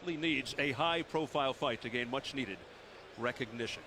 Needs a high-profile fight to gain much-needed recognition.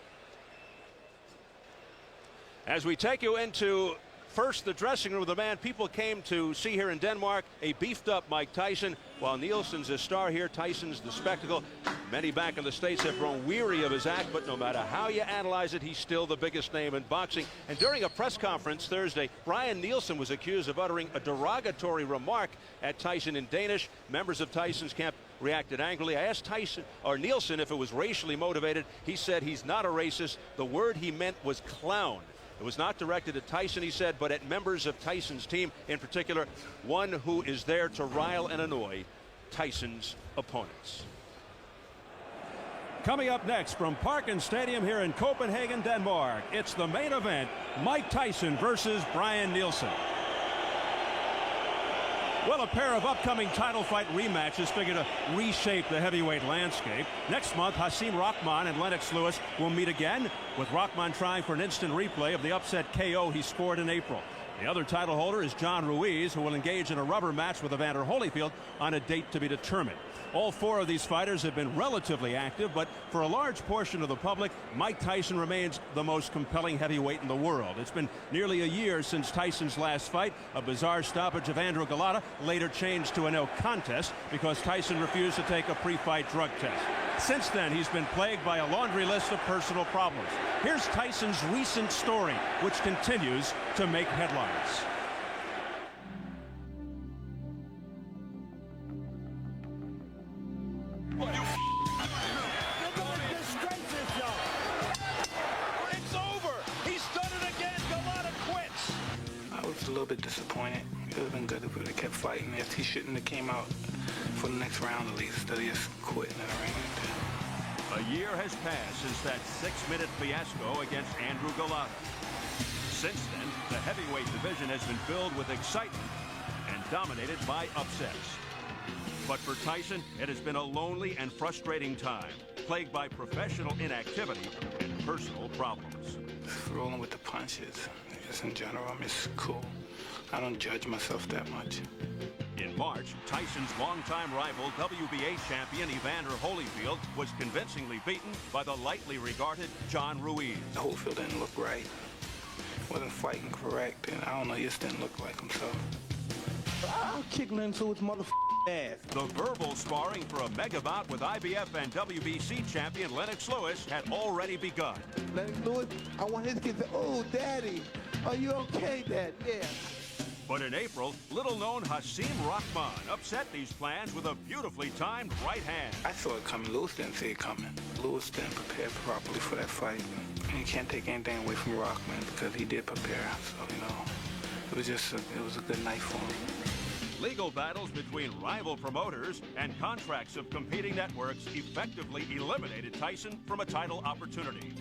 As we take you into first the dressing room of the man people came to see here in Denmark, a beefed-up Mike Tyson. While Nielsen's a star here, Tyson's the spectacle. Many back in the States have grown weary of his act, but no matter how you analyze it, he's still the biggest name in boxing. And during a press conference Thursday, Brian Nielsen was accused of uttering a derogatory remark at Tyson in Danish. Members of Tyson's camp reacted angrily. I asked Nielsen if it was racially motivated. He said he's not a racist. The word he meant was clown. It was not directed at Tyson, he said, but at members of Tyson's team, in particular, one who is there to rile and annoy Tyson's opponents. Coming up next from Parken Stadium here in Copenhagen, Denmark, it's the main event, Mike Tyson versus Brian Nielsen. Well, a pair of upcoming title fight rematches figure to reshape the heavyweight landscape. Next month, Hasim Rahman and Lennox Lewis will meet again, with Rahman trying for an instant replay of the upset KO he scored in April. The other title holder is John Ruiz, who will engage in a rubber match with Evander Holyfield on a date to be determined. All four of these fighters have been relatively active, but for a large portion of the public, Mike Tyson remains the most compelling heavyweight in the world. It's been nearly a year since Tyson's last fight, a bizarre stoppage of Andrew Golota, later changed to a no contest because Tyson refused to take a pre-fight drug test. Since then, he's been plagued by a laundry list of personal problems. Here's Tyson's recent story, which continues to make headlines. It's over. He's done it again. Golota quits. I was a little bit disappointed. It would have been good if he would have kept fighting. If he shouldn't have came out for the next round at least, that he just quit in the ring. A year has passed since that 6-minute fiasco against Andrew Golota. Since then, the heavyweight division has been filled with excitement and dominated by upsets. But for Tyson, it has been a lonely and frustrating time, plagued by professional inactivity and personal problems. Just rolling with the punches. Just in general, I'm just cool. I don't judge myself that much. In March, Tyson's longtime rival, WBA champion Evander Holyfield, was convincingly beaten by the lightly regarded John Ruiz. Holyfield didn't look right. Wasn't fighting correct, and I don't know, he just didn't look like himself. I'll kick him into his motherfucking ass. The verbal sparring for a mega bout with IBF and WBC champion Lennox Lewis had already begun. Lennox Lewis, I want his kid to say, oh, Daddy, are you okay, Dad? Yeah. But in April, little-known Hasim Rahman upset these plans with a beautifully timed right hand. I saw it coming. Lewis didn't see it coming. Lewis didn't prepare properly for that fight. And you can't take anything away from Rahman because he did prepare. So, you know, it was a good night for him. Legal battles between rival promoters and contracts of competing networks effectively eliminated Tyson from a title opportunity.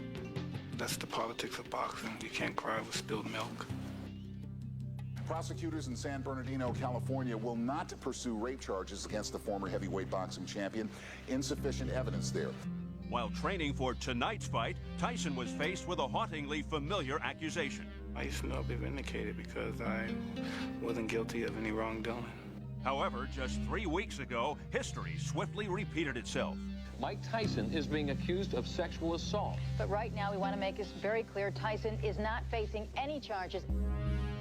That's the politics of boxing. You can't cry over spilled milk. Prosecutors in San Bernardino, California will not pursue rape charges against the former heavyweight boxing champion. Insufficient evidence there. While training for tonight's fight, Tyson was faced with a hauntingly familiar accusation. I used to know I'd be vindicated because I wasn't guilty of any wrongdoing. However, just 3 weeks ago, history swiftly repeated itself. Mike Tyson is being accused of sexual assault. But right now, we want to make this very clear. Tyson is not facing any charges.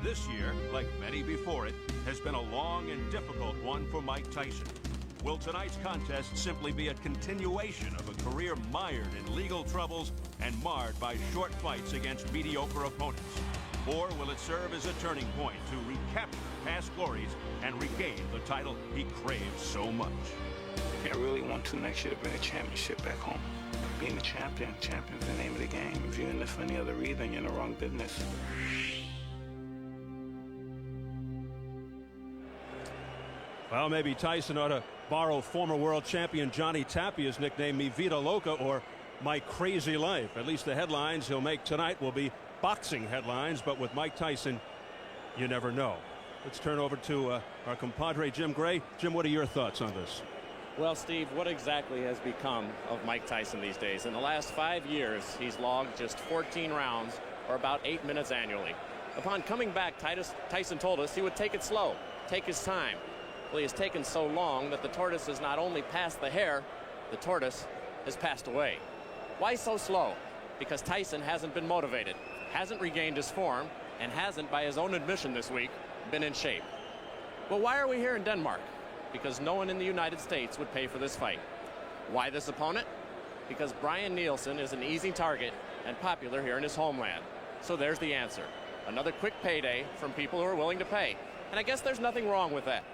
This year, like many before it, has been a long and difficult one for Mike Tyson. Will tonight's contest simply be a continuation of a career mired in legal troubles and marred by short fights against mediocre opponents? Or will it serve as a turning point to recapture past glories and regain the title he craves so much? I really want to next year to bring a championship back home. Being a champion's the name of the game. If you're in this for any other reason, you're in the wrong business. Well, maybe Tyson ought to borrow former world champion Johnny Tapia's nickname, Mi Vida Loca, or My Crazy Life. At least the headlines he'll make tonight will be boxing headlines, but with Mike Tyson, you never know. Let's turn over to our compadre, Jim Gray. Jim, what are your thoughts on this? Well, Steve, what exactly has become of Mike Tyson these days? In the last 5 years, he's logged just 14 rounds, or about 8 minutes annually. Upon coming back, Tyson told us he would take it slow, take his time. Well, he has taken so long that the tortoise has not only passed the hare, the tortoise has passed away. Why so slow? Because Tyson hasn't been motivated, hasn't regained his form, and hasn't, by his own admission this week, been in shape. Well, why are we here in Denmark? Because no one in the United States would pay for this fight. Why this opponent? Because Brian Nielsen is an easy target and popular here in his homeland. So there's the answer. Another quick payday from people who are willing to pay. And I guess there's nothing wrong with that.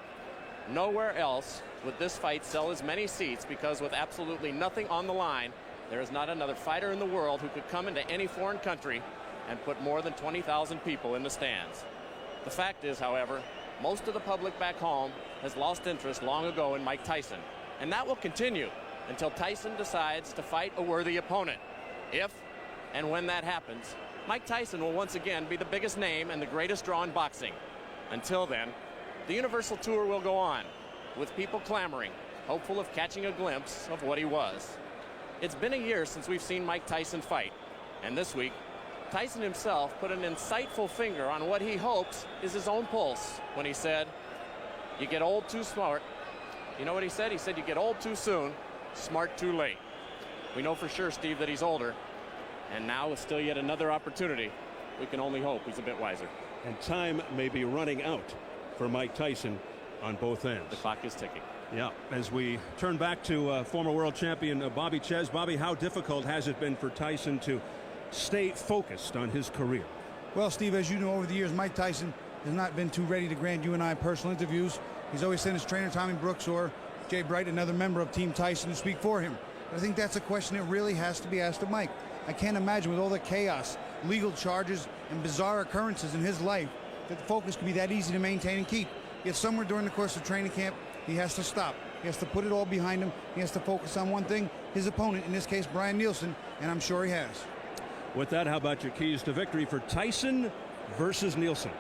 Nowhere else would this fight sell as many seats, because with absolutely nothing on the line, there is not another fighter in the world who could come into any foreign country and put more than 20,000 people in the stands. The fact is, however, most of the public back home has lost interest long ago in Mike Tyson. And that will continue until Tyson decides to fight a worthy opponent. If and when that happens, Mike Tyson will once again be the biggest name and the greatest draw in boxing. Until then, the Universal Tour will go on, with people clamoring, hopeful of catching a glimpse of what he was. It's been a year since we've seen Mike Tyson fight, and this week, Tyson himself put an insightful finger on what he hopes is his own pulse when he said, "You get old too smart." You know what he said? He said, "You get old too soon, smart too late." We know for sure, Steve, that he's older, and now with still yet another opportunity, we can only hope he's a bit wiser. And time may be running out for Mike Tyson on both ends. The clock is ticking. Yeah, as we turn back to former world champion Bobby Ches. Bobby, how difficult has it been for Tyson to stay focused on his career? Well, Steve, as you know, over the years, Mike Tyson has not been too ready to grant you and I personal interviews. He's always sent his trainer, Tommy Brooks, or Jay Bright, another member of Team Tyson, to speak for him. But I think that's a question that really has to be asked of Mike. I can't imagine, with all the chaos, legal charges, and bizarre occurrences in his life, that the focus could be that easy to maintain and keep. Yet somewhere during the course of training camp, he has to stop. He has to put it all behind him. He has to focus on one thing, his opponent, in this case, Brian Nielsen, and I'm sure he has. With that, how about your keys to victory for Tyson versus Nielsen?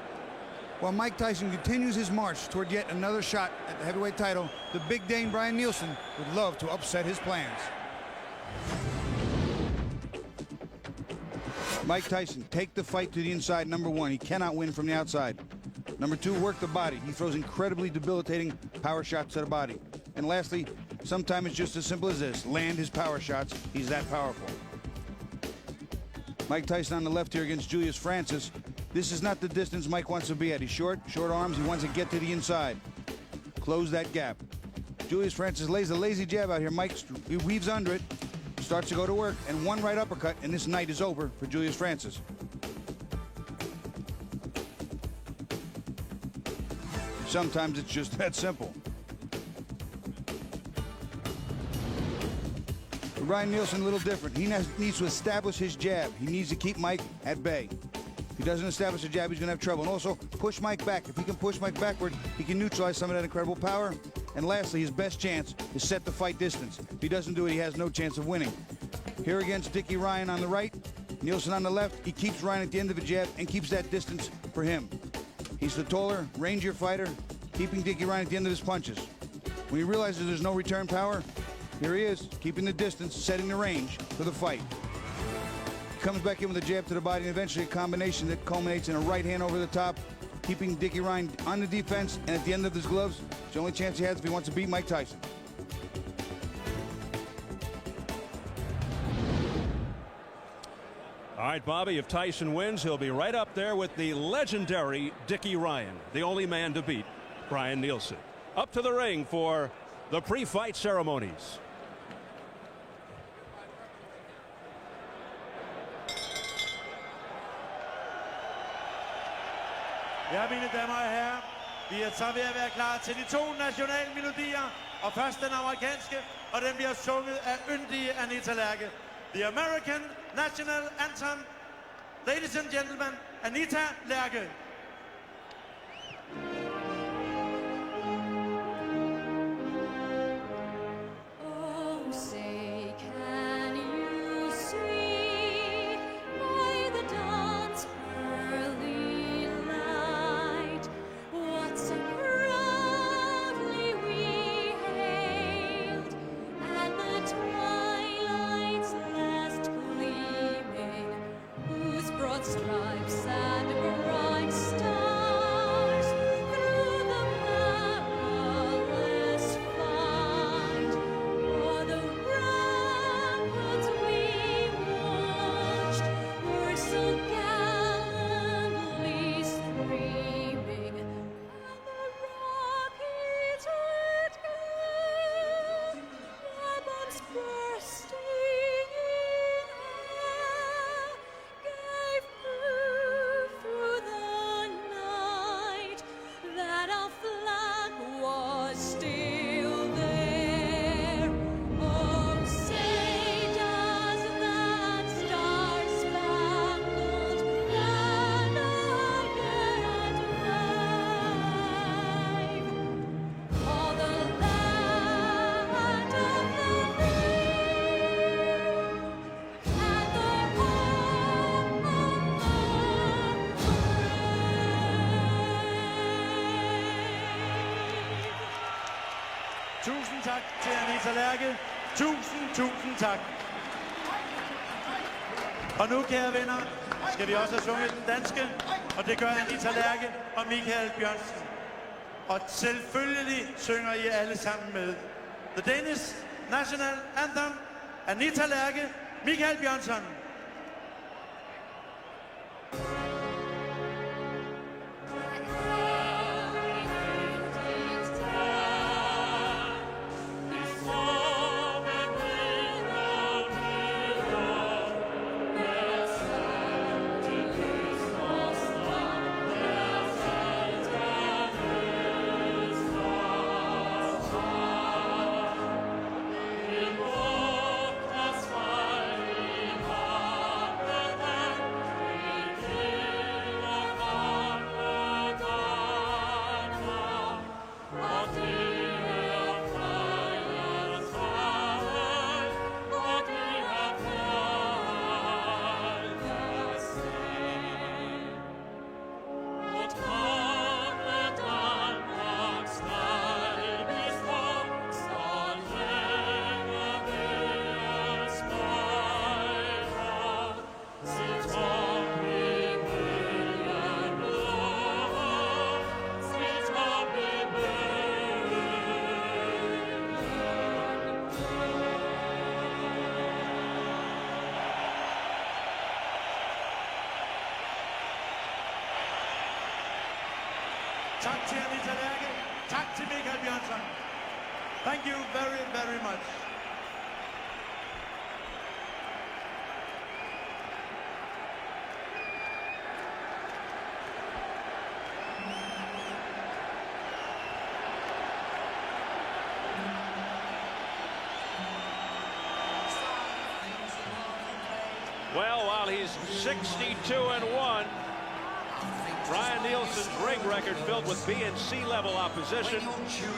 While Mike Tyson continues his march toward yet another shot at the heavyweight title, the Big Dane Brian Nielsen would love to upset his plans. Mike Tyson, take the fight to the inside, number one. He cannot win from the outside. Number two, work the body. He throws incredibly debilitating power shots to the body. And lastly, sometimes it's just as simple as this. Land his power shots. He's that powerful. Mike Tyson on the left here against Julius Francis. This is not the distance Mike wants to be at. He's short arms. He wants to get to the inside. Close that gap. Julius Francis lays a lazy jab out here. Mike weaves under it, starts to go to work, and one right uppercut, and this night is over for Julius Francis. Sometimes it's just that simple. For Brian Nielsen, a little different. He needs to establish his jab. He needs to keep Mike at bay. If he doesn't establish a jab, he's going to have trouble. And also, push Mike back. If he can push Mike backward, he can neutralize some of that incredible power. And lastly, his best chance is set the fight distance. If he doesn't do it, he has no chance of winning. Here against Dickie Ryan on the right, Nielsen on the left. He keeps Ryan at the end of a jab and keeps that distance for him. He's the taller, rangier fighter, keeping Dickie Ryan at the end of his punches. When he realizes there's no return power, here he is, keeping the distance, setting the range for the fight. He comes back in with a jab to the body, and eventually a combination that culminates in a right hand over the top, keeping Dickie Ryan on the defense, and at the end of his gloves, it's the only chance he has if he wants to beat Mike Tyson. All right, Bobby, if Tyson wins, he'll be right up there with the legendary Dickie Ryan, the only man to beat Brian Nielsen. Up to the ring for the pre-fight ceremonies. Ja, mine damer og herrer, vi er så ved at være klar til de to nationalmelodier, og først den amerikanske, og den bliver sunget af yndige Anita Lærke. The American National Anthem. Ladies and gentlemen, Anita Lærke. Stripes and bright Tusind tak til Anita Lærke. Tusind tak. Og nu, kære venner, skal vi også have sunget den danske, og det gør Anita Lærke og Michael Bjørnsen. Og selvfølgelig synger I alle sammen med. The Danish National Anthem, Anita Lærke, Michael Bjørnsen. Tak til Anita Lærke. Tak til Michael Bjørnsen. Thank you very, very much. Well, while he's 62-1, Brian Nielsen's ring record filled with B and C level opposition.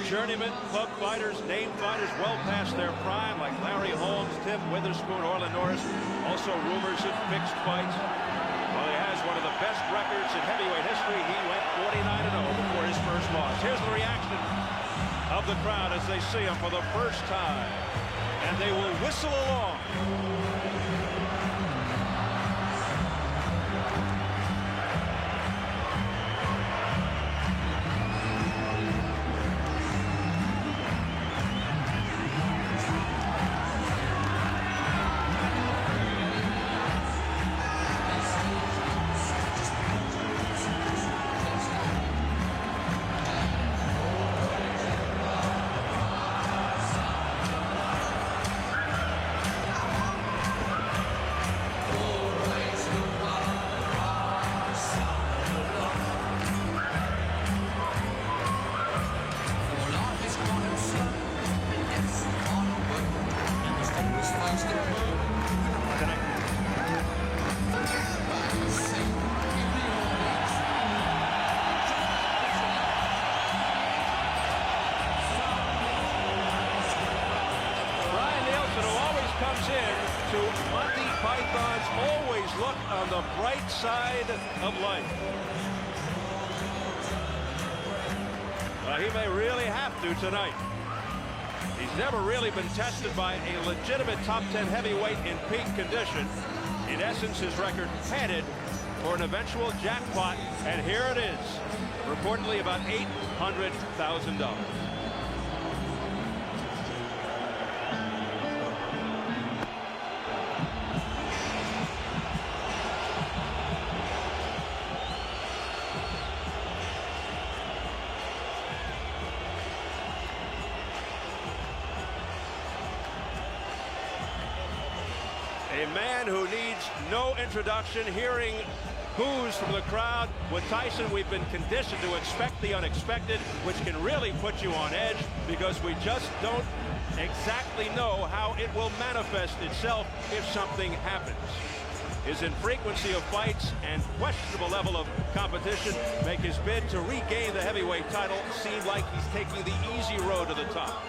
Journeymen, club fighters, name fighters well past their prime, like Larry Holmes, Tim Witherspoon, Orland Norris. Also rumors of fixed fights. Well, he has one of the best records in heavyweight history. He went 49-0 before his first loss. Here's the reaction of the crowd as they see him for the first time. And they will whistle along. Always look on the bright side of life. He may really have to tonight. He's never really been tested by a legitimate top 10 heavyweight in peak condition. In essence, his record headed for an eventual jackpot, and here it is. Reportedly about $800,000. A man who needs no introduction, hearing boos from the crowd. With Tyson, we've been conditioned to expect the unexpected, which can really put you on edge because we just don't exactly know how it will manifest itself if something happens. His infrequency of fights and questionable level of competition make his bid to regain the heavyweight title seem like he's taking the easy road to the top.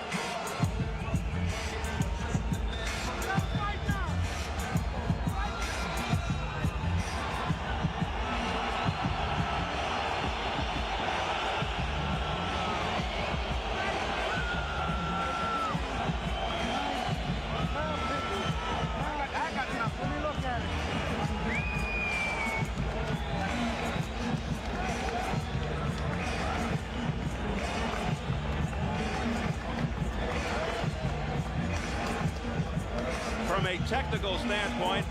a technical standpoint,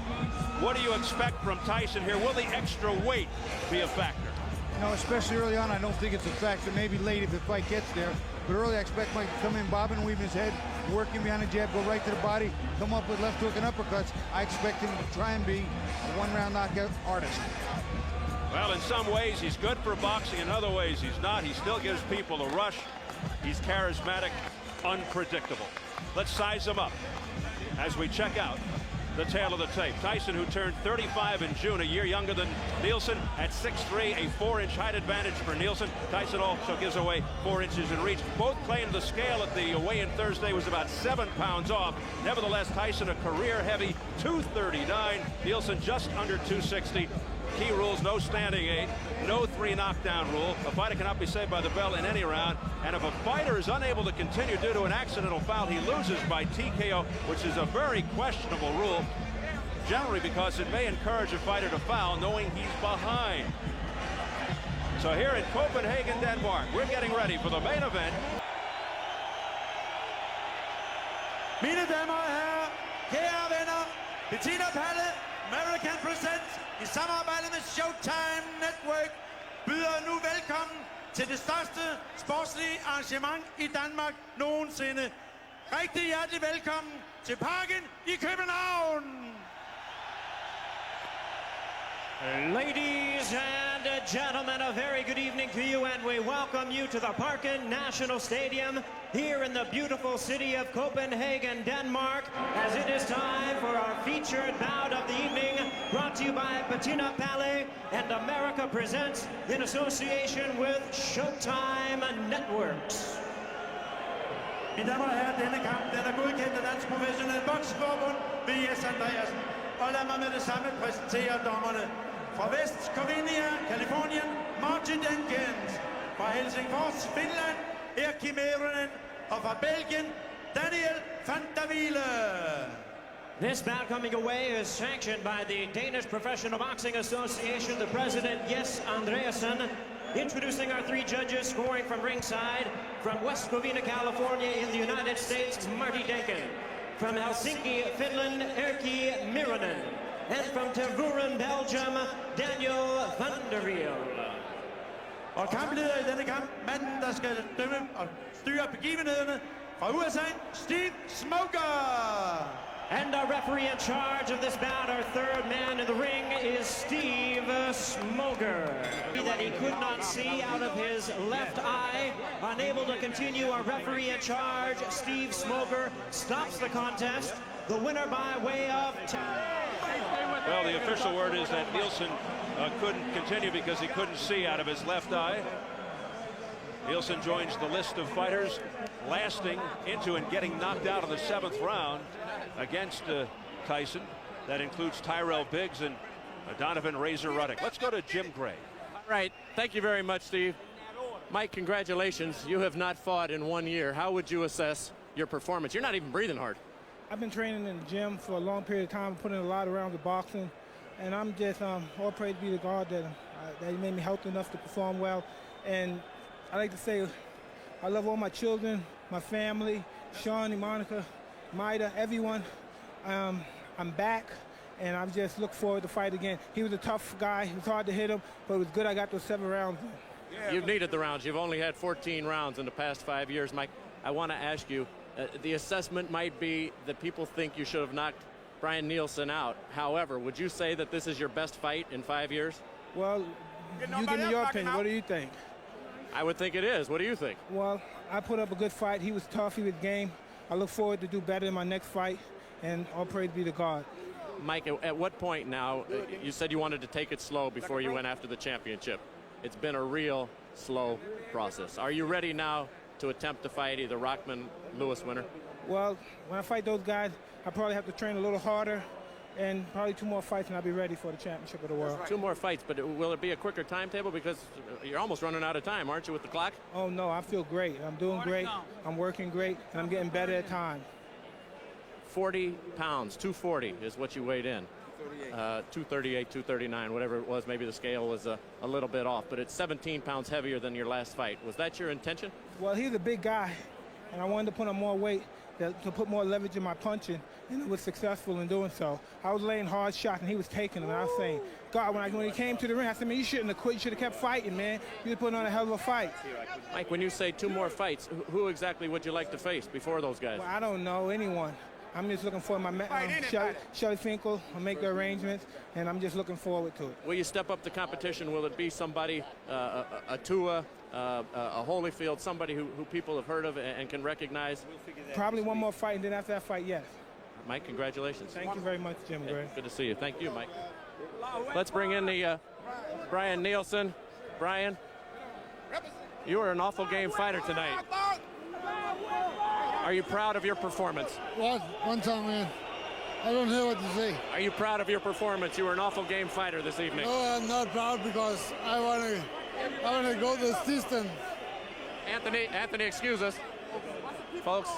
what do you expect from Tyson here? Will the extra weight be a factor? No, especially early on, I don't think it's a factor. Maybe late if the fight gets there. But early, I expect Mike to come in, bobbing and weaving his head, working behind the jab, go right to the body, come up with left hook and uppercuts. I expect him to try and be a one-round knockout artist. Well, in some ways, he's good for boxing. In other ways, he's not. He still gives people a rush. He's charismatic, unpredictable. Let's size him up as we check out the tail of the tape. Tyson, who turned 35 in June, a year younger than Nielsen, at 6'3", a 4-inch height advantage for Nielsen. Tyson also gives away 4 inches in reach. Both claimed the scale at the weigh-in Thursday was about 7 pounds off. Nevertheless, Tyson a career-heavy 239. Nielsen just under 260. Key rules: no standing 8, no 3 knockdown rule. A fighter cannot be saved by the bell in any round. And if a fighter is unable to continue due to an accidental foul, he loses by TKO, which is a very questionable rule, generally because it may encourage a fighter to foul knowing he's behind. So here in Copenhagen, Denmark, we're getting ready for the main event. Mine damer og herrer, kære venner, Bettina Palle, American Presents, i samarbejde med Showtime Network, byder nu velkommen til det største sportslige arrangement i Danmark nogensinde. Rigtig hjertelig velkommen til Parken i København. Ladies and gentlemen, a very good evening to you, and we welcome you to the Parken National Stadium here in the beautiful city of Copenhagen, Denmark, as it is time for our featured bout of the evening, brought to you by Bettina Palle and America Presents in association with Showtime Networks. Mine damer og herrer, denne kamp den er godkendt af Dansk Professionel Boksforbund, V.S. Andreasen. Og lad mig med det samme præsentere dommerne. Fra West Covina, Kalifornien, Martin Jenkins. Fra Helsingfors, Finland, Erkki Meronen. Og fra Belgien, Daniel van der Wiele. This bout coming away is sanctioned by the Danish Professional Boxing Association, the president, Jes Andreasen. Introducing our 3 judges, scoring from ringside, from West Covina, California in the United States, Marty Denkin. From Helsinki, Finland, Erkki Meronen. And from Tervuren, Belgium, Daniel van der Wiele. Og kampleder i denne kamp, manden der skal dømme og styre begivenhederne, fra USA, Steve Smoker. And our referee in charge of this bout, our third man in the ring, is Steve Smoker. That he could not see out of his left eye. Unable to continue, our referee in charge, Steve Smoker, stops the contest. The winner by way of... Well, the official word is that Nielsen couldn't continue because he couldn't see out of his left eye. Nielsen joins the list of fighters lasting into and getting knocked out in the 7th round against Tyson. That includes Tyrell Biggs and Donovan Razor Ruddock. Let's go to Jim Gray. All right. Thank you very much, Steve. Mike, congratulations. You have not fought in 1 year. How would you assess your performance? You're not even breathing hard. I've been training in the gym for a long period of time, putting a lot of rounds of boxing, and I'm just all praise be to God that he made me healthy enough to perform well. And I like to say I love all my children, my family, Shawnee, Monica, Maida, everyone. I'm back, and I just look forward to fight again. He was a tough guy. It was hard to hit him, but it was good I got those 7 rounds in. Yeah, you've needed the rounds. You've only had 14 rounds in the past 5 years. Mike, I want to ask you, the assessment might be that people think you should have knocked Brian Nielsen out. However, would you say that this is your best fight in 5 years? Well, you give me your opinion. What do you think? I would think it is. What do you think? Well, I put up a good fight. He was tough. He was game. I look forward to do better in my next fight, and all praise be to God. Mike, at what point now, you said you wanted to take it slow before you went after the championship. It's been a real slow process. Are you ready now to attempt to fight either Rockman-Lewis winner? Well, when I fight those guys, I probably have to train a little harder, and probably 2 more fights, and I'll be ready for the championship of the world. 2 more fights, but will it be a quicker timetable? Because you're almost running out of time, aren't you, with the clock? Oh, no, I feel great. I'm doing great. I'm working great, and I'm getting better at time. 40 pounds, 240 is what you weighed in. 238, 239, whatever it was. Maybe the scale was a little bit off, but it's 17 pounds heavier than your last fight. Was that your intention? Well, he's a big guy, and I wanted to put on more weight to put more leverage in my punching, and I was successful in doing so. I was laying hard shots, and he was taking them, and I was saying, God, when he came to the ring, I said, man, you shouldn't have quit. You should have kept fighting, man. You put on a hell of a fight. Mike, when you say 2 more fights, who exactly would you like to face before those guys? Well, I don't know anyone. I'm just looking for my Shelly Finkel. I'll make the arrangements, and I'm just looking forward to it. Will you step up the competition? Will it be somebody, a Tua, a Holyfield, somebody who people have heard of and can recognize? Probably one more fight, and then after that fight, yes. Mike, congratulations. Thank you very much, Jim Gray. Good to see you. Thank you, Mike. Let's bring in the Brian Nielsen. Brian, you were an awful game fighter tonight. Are you proud of your performance? What? One time, man. I don't hear what you say. Are you proud of your performance? You were an awful game fighter this evening. No, I'm not proud because I want to go this distance. Anthony, excuse us. Folks,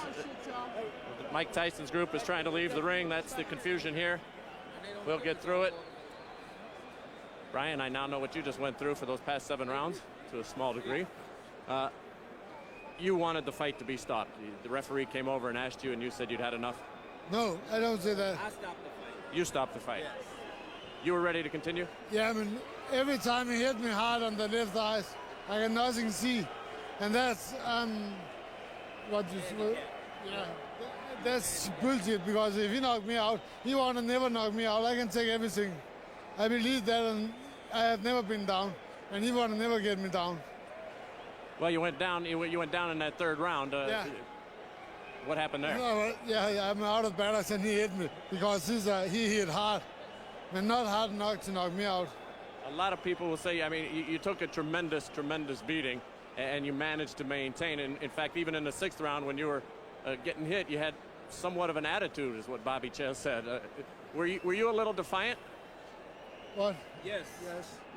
Mike Tyson's group is trying to leave the ring. That's the confusion here. We'll get through it. Brian, I now know what you just went through for those past 7 rounds to a small degree. You wanted the fight to be stopped. The referee came over and asked you, and you said you'd had enough? No, I don't say that. I stopped the fight. You stopped the fight? Yes. You were ready to continue? Yeah, I mean, every time he hit me hard on the left eyes, I can nothing see. And that's, that's bullshit, because if he knocked me out, he want to never knock me out. I can take everything. I believe that, and I have never been down, and he want to never get me down. Well, you went down. You went down in that 3rd round. Yeah. What happened there? No, yeah, I'm out of balance, and he hit me because he hit hard, and not hard enough to knock me out. A lot of people will say, I mean, you took a tremendous beating, and you managed to maintain. And in fact, even in the 6th round, when you were getting hit, you had somewhat of an attitude, is what Bobby Ches said. Were you a little defiant? What? Yes,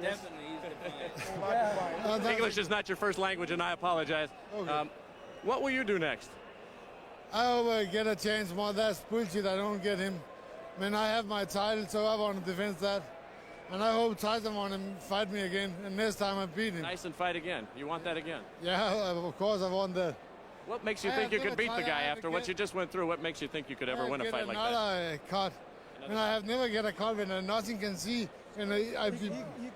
definitely. He's defiant. English is not your first language, and I apologize. Okay. What will you do next? I hope I get a chance more. That's bullshit. I don't get him. I mean, I have my title, so I want to defend that. And I hope Tyson want to fight me again, and next time I beat him. Tyson fight again. You want that again? Yeah, of course I want that. What makes you think you could beat the guy after what you just went through? What makes you think you could ever win a fight like that? Another cut. And I have never get a cut when nothing can see. And you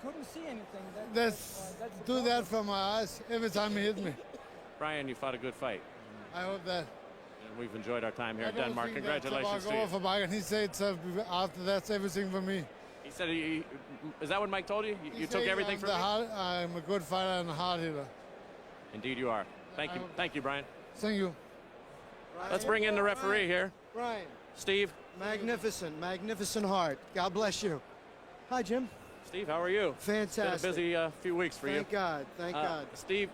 couldn't see anything. That's do that from my eyes every time he hit me. Brian, you fought a good fight. I hope that. And we've enjoyed our time here in Denmark. Congratulations to you. For Mike, and he said after that's everything for me. He said, is that what Mike told you? You took everything from me? I'm a good fighter and a hard hitter. Indeed you are. Thank you, Brian. Thank you. Let's bring in the referee here. Brian. Steve. Magnificent heart. God bless you. Hi, Jim. Steve, how are you? Fantastic. It's been a busy few weeks for you. Thank God. Steve,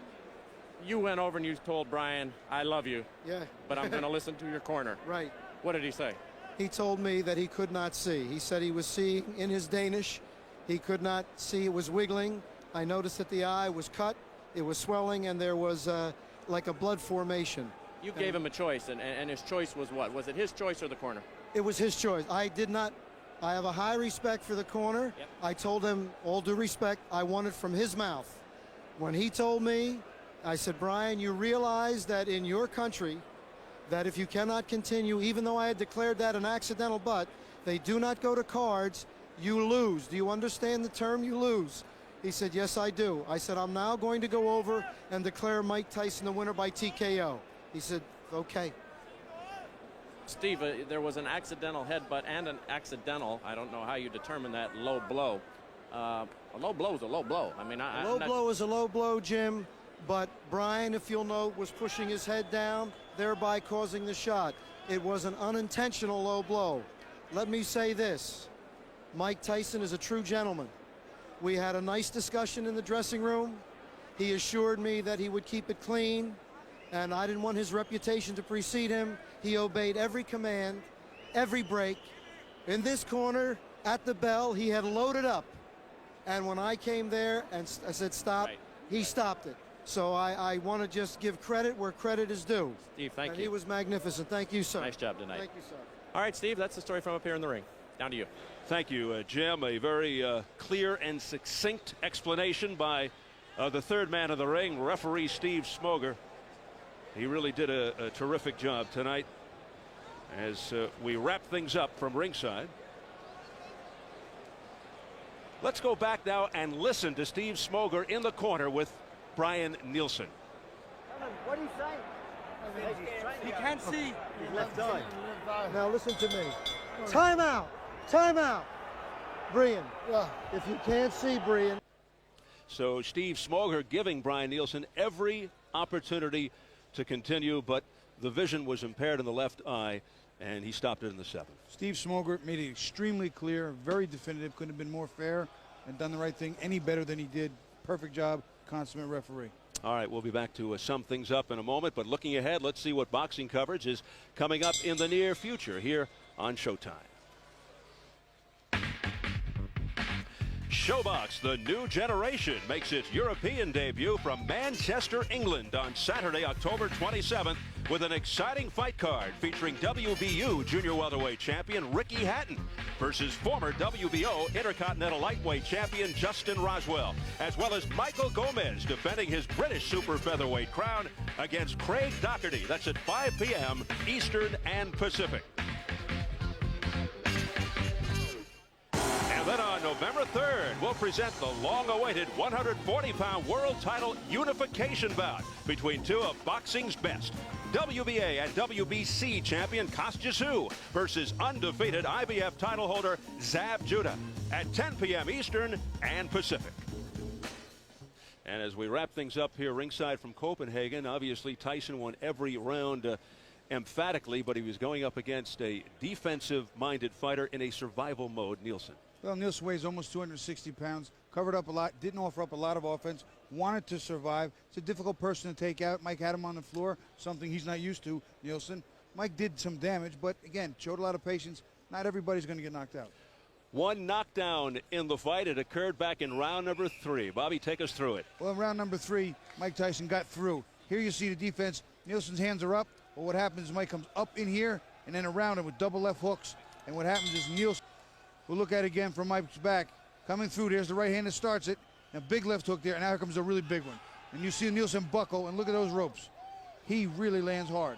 you went over and you told Brian, I love you. Yeah. But I'm going to listen to your corner. Right. What did he say? He told me that he could not see. He said he was seeing in his Danish. He could not see. It was wiggling. I noticed that the eye was cut. It was swelling, and there was like a blood formation. You gave him a choice, and his choice was what? Was it his choice or the corner? It was his choice. I have a high respect for the corner. Yep. I told him, all due respect, I want it from his mouth. When he told me, I said, Brian, you realize that in your country, that if you cannot continue, even though I had declared that an accidental butt, they do not go to cards, you lose. Do you understand the term, you lose? He said, yes, I do. I said, I'm now going to go over and declare Mike Tyson the winner by TKO. He said, okay. Steve, there was an accidental headbutt and an accidental, I don't know how you determine that, low blow. A low blow is a low blow. I mean, a low blow is a low blow, Jim, but Brian, if you'll note, was pushing his head down, thereby causing the shot. It was an unintentional low blow. Let me say this. Mike Tyson is a true gentleman. We had a nice discussion in the dressing room. He assured me that he would keep it clean, and I didn't want his reputation to precede him. He obeyed every command, every break. In this corner, at the bell, he had loaded up. And when I came there and I said stop, he stopped it. So I want to just give credit where credit is due. Steve, thank you. He was magnificent. Thank you, sir. Nice job tonight. Thank you, sir. All right, Steve, that's the story from up here in the ring. Down to you. Thank you, Jim. A very clear and succinct explanation by the third man of the ring, referee Steve Smoger. He really did a terrific job tonight as we wrap things up from ringside. Let's go back now and listen to Steve Smoger in the corner with Brian Nielsen. What do you say? He can't see. His left eye. Now listen to me. Timeout. Timeout. Brian. Yeah. If you can't see, Brian. So Steve Smoger giving Brian Nielsen every opportunity to continue, but the vision was impaired in the left eye, and he stopped it in the 7th. Steve Smoger made it extremely clear, very definitive, couldn't have been more fair and done the right thing any better than he did. Perfect job, consummate referee. All right, we'll be back to sum things up in a moment, but looking ahead, let's see what boxing coverage is coming up in the near future here on Showtime. Showbox, the new generation, makes its European debut from Manchester, England on Saturday, October 27th with an exciting fight card featuring WBU junior welterweight champion Ricky Hatton versus former WBO Intercontinental Lightweight champion Justin Roswell, as well as Michael Gomez defending his British super featherweight crown against Craig Doherty. That's at 5 p.m. Eastern and Pacific. And then on November 3rd, we'll present the long-awaited 140-pound world title unification bout between two of boxing's best. WBA and WBC champion Kostya Tszyu versus undefeated IBF title holder Zab Judah at 10 p.m. Eastern and Pacific. And as we wrap things up here ringside from Copenhagen, obviously Tyson won every round emphatically, but he was going up against a defensive-minded fighter in a survival mode, Nielsen. Well, Nielsen weighs almost 260 pounds, covered up a lot, didn't offer up a lot of offense, wanted to survive. It's a difficult person to take out. Mike had him on the floor, something he's not used to, Nielsen. Mike did some damage, but again, showed a lot of patience. Not everybody's going to get knocked out. One knockdown in the fight. It occurred back in round number 3. Bobby, take us through it. Well, in round number 3, Mike Tyson got through. Here you see the defense. Nielsen's hands are up. But what happens is Mike comes up in here and then around him with double left hooks. And what happens is Nielsen, we'll look at it again from Mike's back. Coming through, there's the right hand that starts it. And a big left hook there, and now here comes a really big one. And you see Nielsen buckle, and look at those ropes. He really lands hard.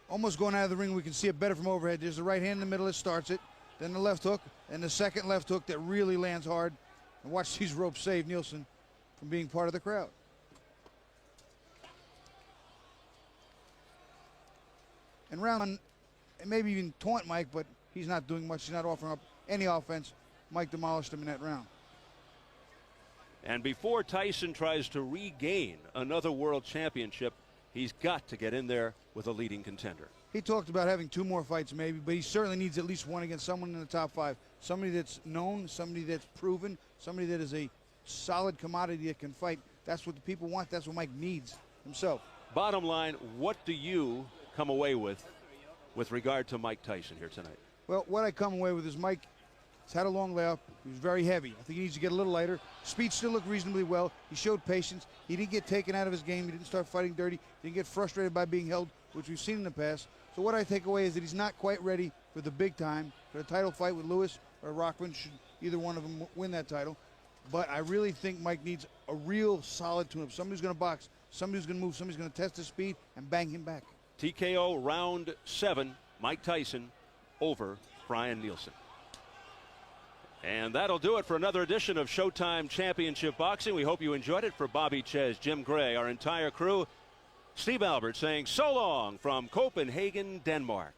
Almost going out of the ring, we can see it better from overhead. There's the right hand in the middle that starts it, then the left hook, and the second left hook that really lands hard. And watch these ropes save Nielsen from being part of the crowd. And round one, and maybe even taunt Mike, but he's not doing much. He's not offering up any offense. Mike demolished him in that round. And before Tyson tries to regain another world championship, he's got to get in there with a leading contender. He talked about having 2 more fights maybe, but he certainly needs at least one against someone in the top 5. Somebody that's known, somebody that's proven, somebody that is a solid commodity that can fight. That's what the people want. That's what Mike needs himself. Bottom line, what do you come away with regard to Mike Tyson here tonight? Well, what I come away with is Mike has had a long layoff. He was very heavy. I think he needs to get a little lighter. Speed still looked reasonably well. He showed patience. He didn't get taken out of his game. He didn't start fighting dirty. He didn't get frustrated by being held, which we've seen in the past. So what I take away is that he's not quite ready for the big time, for the title fight with Lewis or Rockman. Should either one of them win that title. But I really think Mike needs a real solid tune-up. Somebody who's going to box, somebody who's going to move, somebody's going to test his speed and bang him back. TKO round 7, Mike Tyson over Brian Nielsen. And that'll do it for another edition of Showtime Championship Boxing. We hope you enjoyed it. For Bobby Ches, Jim Gray, our entire crew, Steve Albert saying so long from Copenhagen, Denmark.